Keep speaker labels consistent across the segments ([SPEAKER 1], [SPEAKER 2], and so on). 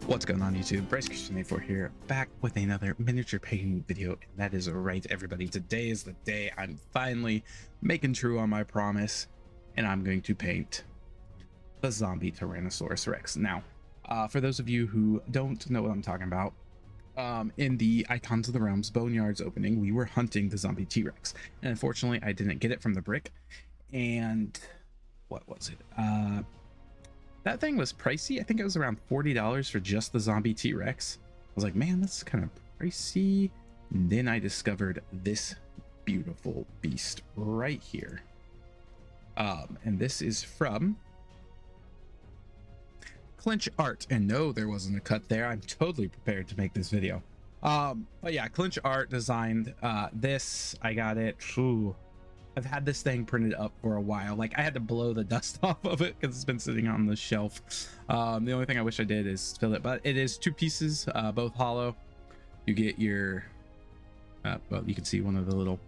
[SPEAKER 1] What's going on YouTube? Bryce Christian 84 here, back with another miniature painting video, and that is right, everybody. Today is the day I'm finally making true on my promise, and I'm going to paint the zombie Tyrannosaurus Rex. Now, for those of you who don't know what I'm talking about, in the Icons of the Realms Boneyards opening, we were hunting the zombie T-Rex, and unfortunately I didn't get it from the brick. And what was it? That thing was pricey. I think it was around $40 for just the zombie T-Rex. I was like, man, that's kind of pricey. And then I discovered this beautiful beast right here. And this is from Clynche Art. And no, there wasn't a cut there. I'm totally prepared to make this video. But yeah, Clynche Art designed this. I got it. Ooh, I've had this thing printed up for a while. Like, I had to blow the dust off of it because it's been sitting on the shelf. The only thing I wish I did is fill it, but it is two pieces, both hollow. You get your well, you can see one of the little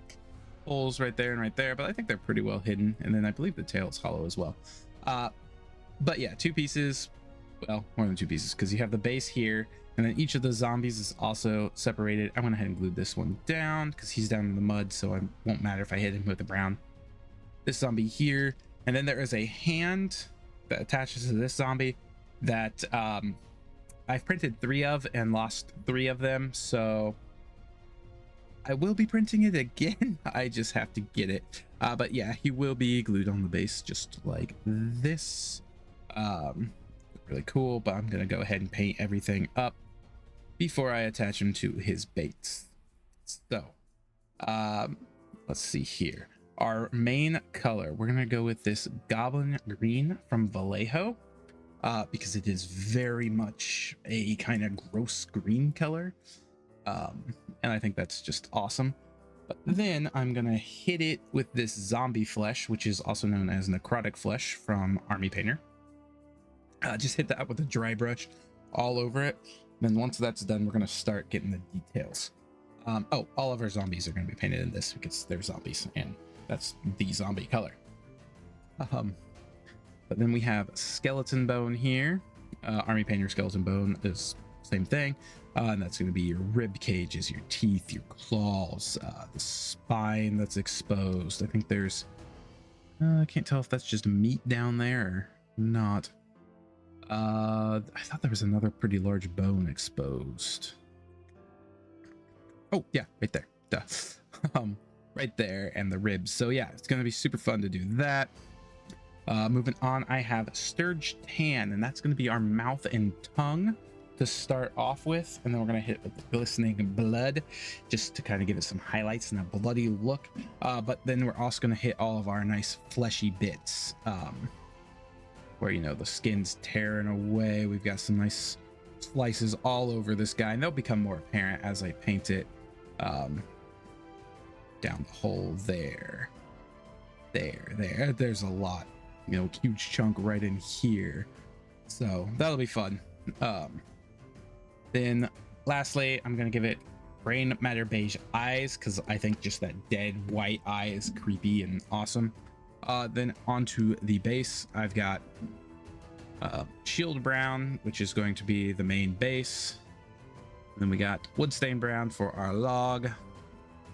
[SPEAKER 1] holes right there and right there, but I think they're pretty well hidden. And then I believe the tail is hollow as well. But yeah, two pieces. Well, more than two pieces, because you have the base here, and then each of the zombies is also separated. I went ahead and glued this one down because he's down in the mud, so it won't matter if I hit him with the brown. This zombie here, and then there is a hand that attaches to this zombie that I've printed 3 of and lost 3 of them, so I will be printing it again. I just have to get it. But yeah, he will be glued on the base just like this. Really cool, but I'm gonna go ahead and paint everything up before I attach him to his baits. So let's see here. Our main color, we're gonna go with this goblin green from Vallejo, because it is very much a kind of gross green color, and I think that's just awesome. But then I'm gonna hit it with this zombie flesh, which is also known as necrotic flesh from Army Painter. Just hit that with a dry brush all over it. Then once that's done, we're going to start getting the details. Oh, all of our zombies are going to be painted in this because they're zombies, and that's the zombie color. But then we have skeleton bone here. Army Painter skeleton bone is same thing. And that's going to be your rib cages, your teeth, your claws, the spine that's exposed. I think there's, I can't tell if that's just meat down there or not. I thought there was another pretty large bone exposed. Oh yeah, right there. Duh. Right there, and the ribs. So yeah, it's gonna be super fun to do that. Moving on, I have Sturge Tan, and that's gonna be our mouth and tongue to start off with, and then we're gonna hit it with the glistening blood just to kind of give it some highlights and a bloody look. But then we're also gonna hit all of our nice fleshy bits. Where, you know, the skin's tearing away. We've got some nice slices all over this guy, and they'll become more apparent as I paint it down the hole there. There's a lot, you know, huge chunk right in here, so that'll be fun. Then lastly, I'm gonna give it brain matter beige eyes because I think just that dead white eye is creepy and awesome. Then onto the base, I've got shield brown, which is going to be the main base. And then we got wood stain brown for our log.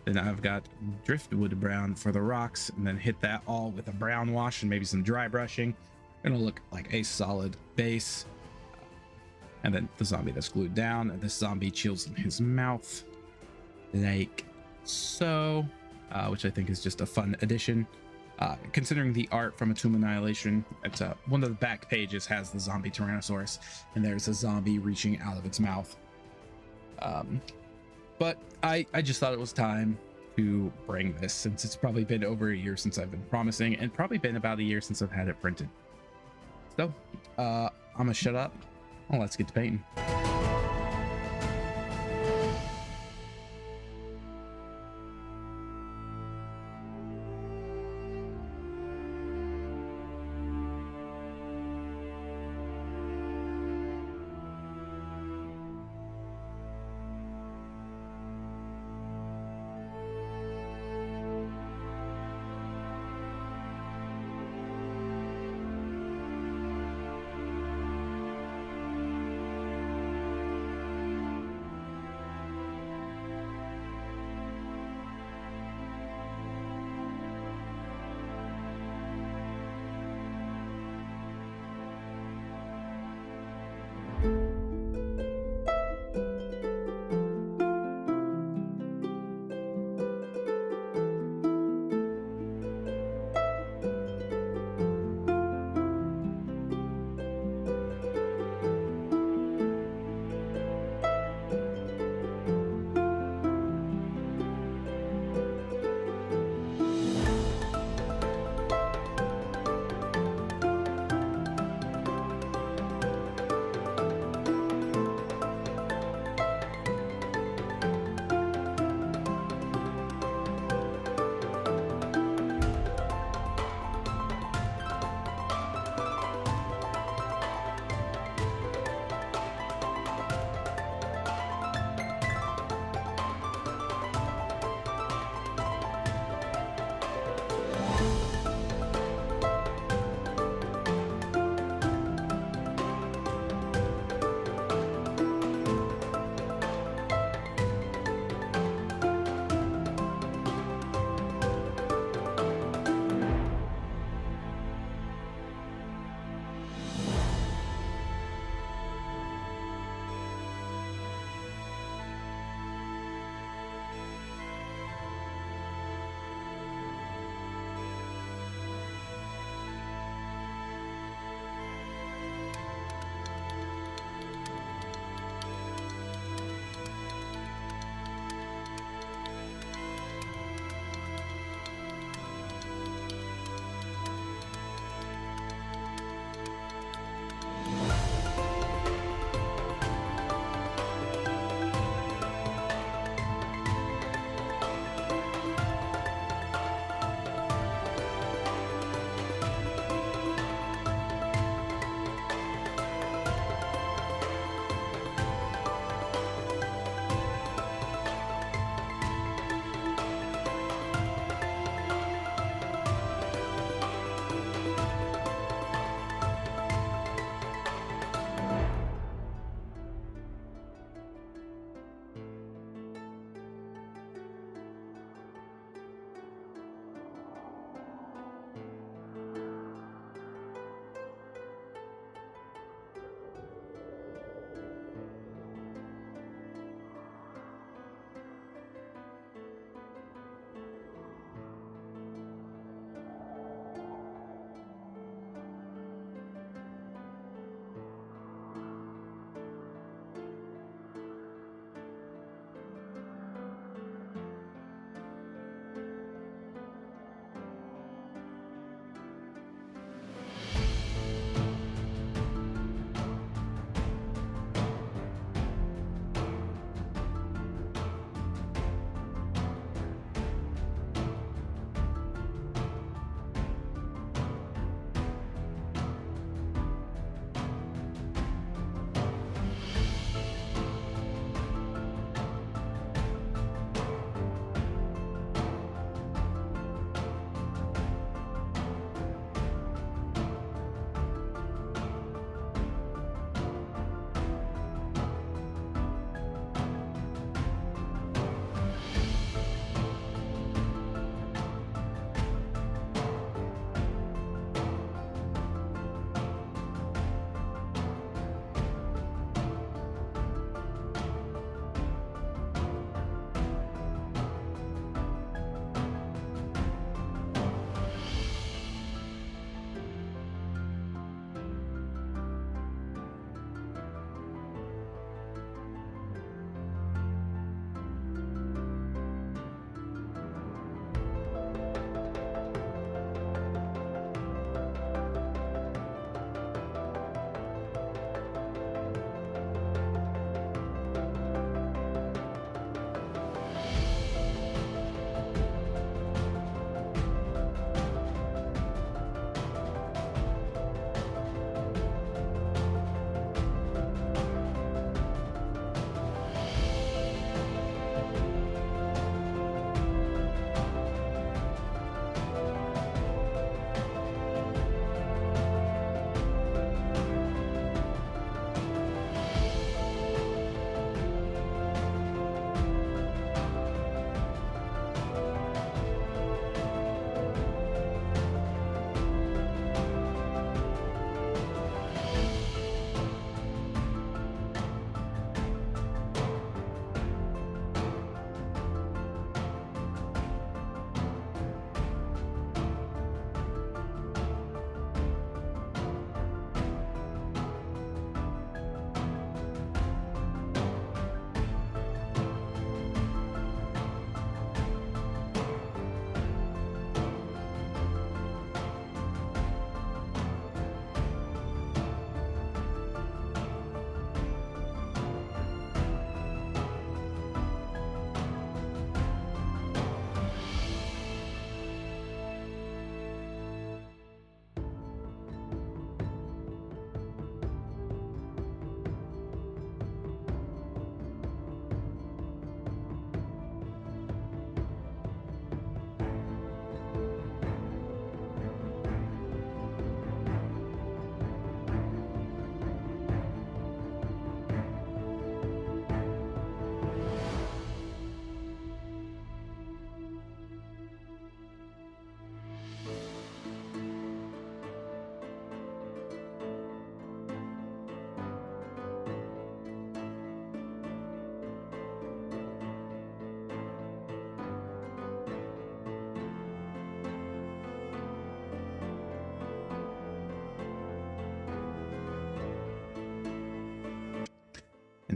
[SPEAKER 1] Then I've got driftwood brown for the rocks, and then hit that all with a brown wash and maybe some dry brushing. It'll look like a solid base. And then the zombie that's glued down, and this zombie chills in his mouth like so, which I think is just a fun addition. Considering the art from A Tomb Annihilation, it's one of the back pages has the zombie Tyrannosaurus, and there's a zombie reaching out of its mouth. But I just thought it was time to bring this, since it's probably been over a year since I've been promising, and probably been about a year since I've had it printed. So I'm gonna shut up. Well, let's get to painting.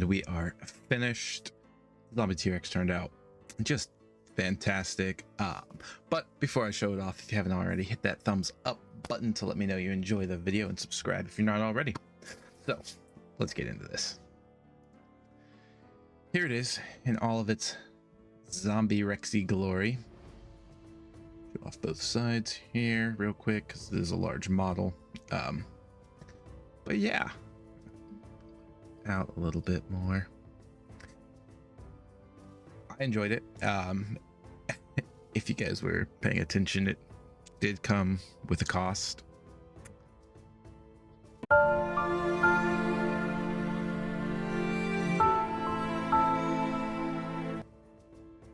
[SPEAKER 1] and we are finished. Zombie T-Rex turned out just fantastic. But before I show it off, if you haven't already, hit that thumbs up button to let me know you enjoy the video, and subscribe if you're not already. So let's get into this. Here it is in all of its zombie Rexy glory. Show off both sides here real quick because this is a large model. But yeah, out a little bit more. I enjoyed it. If you guys were paying attention, it did come with a cost.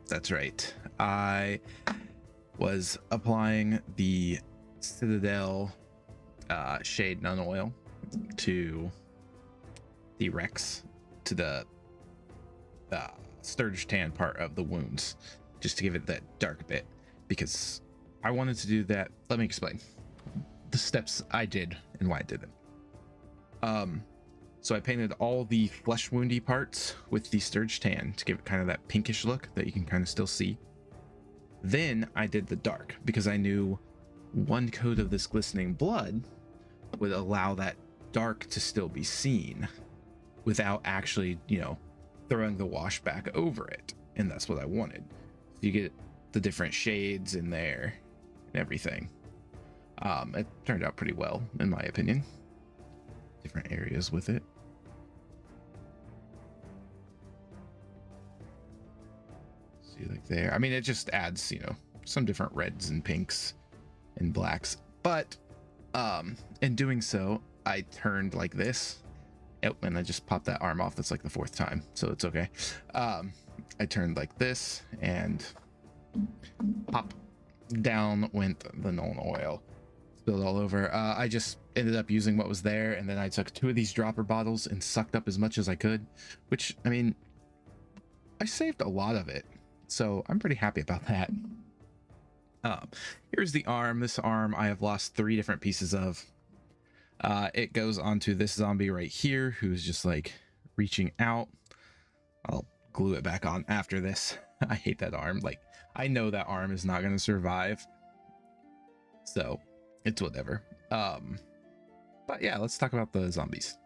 [SPEAKER 1] That's right. I was applying the Citadel shade nun oil to the Rex, to the sturge tan part of the wounds, just to give it that dark bit, because I wanted to do that. Let me explain the steps I did and why I did them. So I painted all the flesh woundy parts with the sturge tan to give it kind of that pinkish look that you can kind of still see. Then I did the dark because I knew one coat of this glistening blood would allow that dark to still be seen without actually, you know, throwing the wash back over it. And that's what I wanted. So you get the different shades in there and everything. It turned out pretty well, in my opinion. Different areas with it. See, like there. I mean, it just adds, you know, some different reds and pinks and blacks. But in doing so, I turned like this. Oh, and I just popped that arm off. That's like the 4th time, so it's okay. I turned like this, and pop, down went the Nuln oil. Spilled all over. I just ended up using what was there, and then I took 2 of these dropper bottles and sucked up as much as I could, which, I mean, I saved a lot of it, so I'm pretty happy about that. Here's the arm. This arm I have lost 3 different pieces of. It goes onto this zombie right here, who's just like reaching out. I'll glue it back on after this. I hate that arm. Like, I know that arm is not going to survive, so it's whatever. But yeah, let's talk about the zombies.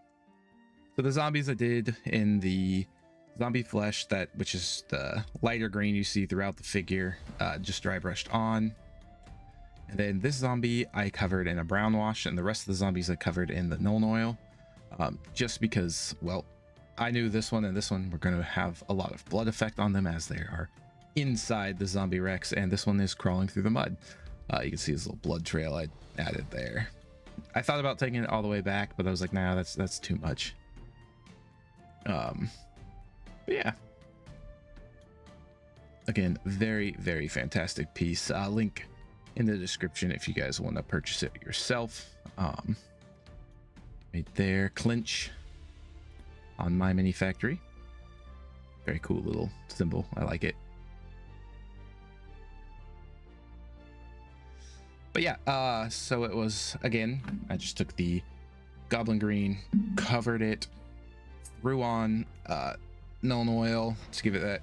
[SPEAKER 1] So the zombies I did in the zombie flesh, which is the lighter green you see throughout the figure, just dry brushed on. And then this zombie I covered in a brown wash, and the rest of the zombies I covered in the Nuln oil, just because, well, I knew this one and this one were going to have a lot of blood effect on them as they are inside the zombie Rex, and this one is crawling through the mud. You can see this little blood trail I added there. I thought about taking it all the way back, but I was like, nah, that's too much. But yeah, again, very, very fantastic piece. Link in the description if you guys want to purchase it yourself. Right there, clynche on My Mini Factory. Very cool little symbol. I like it. But yeah, so it was, again, I just took the goblin green, covered it, threw on Nuln oil to give it that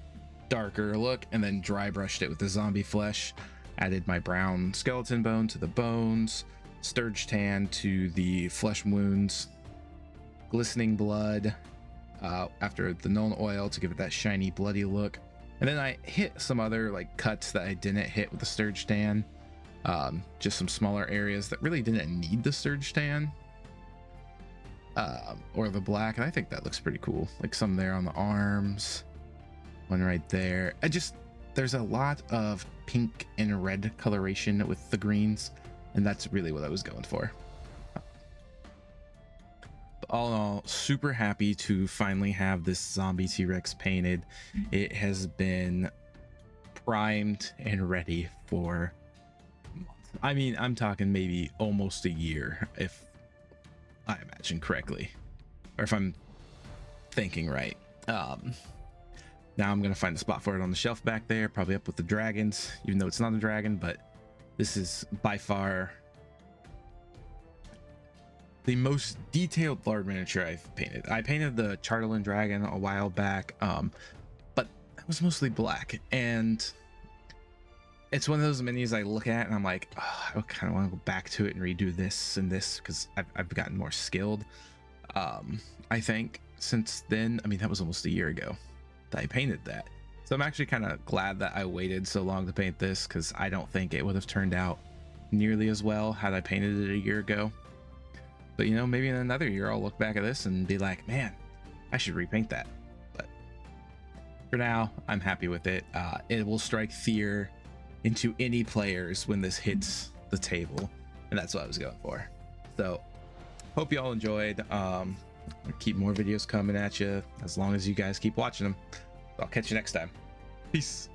[SPEAKER 1] darker look, and then dry brushed it with the zombie flesh. Added my brown skeleton bone to the bones, sturge tan to the flesh wounds, glistening blood after the Nuln oil to give it that shiny bloody look. And then I hit some other like cuts that I didn't hit with the sturge tan, just some smaller areas that really didn't need the sturge tan or the black, and I think that looks pretty cool. Like some there on the arms, one right there. There's a lot of pink and red coloration with the greens, and that's really what I was going for. But all in all, super happy to finally have this zombie T-Rex painted. It has been primed and ready for months. I mean, I'm talking maybe almost a year, if I imagine correctly, or if I'm thinking right. Now I'm gonna find a spot for it on the shelf back there, probably up with the dragons, even though it's not a dragon, but this is by far the most detailed large miniature I've painted. I painted the Charterland Dragon a while back, but that was mostly black, and it's one of those minis I look at and I'm like, oh, I kind of want to go back to it and redo this and this, because I've gotten more skilled. I think since then, I mean, that was almost a year ago that I painted that. So I'm actually kind of glad that I waited so long to paint this, because I don't think it would have turned out nearly as well had I painted it a year ago. But, you know, maybe in another year I'll look back at this and be like, man, I should repaint that. But for now, I'm happy with it. It will strike fear into any players when this hits the table, and that's what I was going for. So hope you all enjoyed. I'll keep more videos coming at you as long as you guys keep watching them. I'll catch you next time. Peace.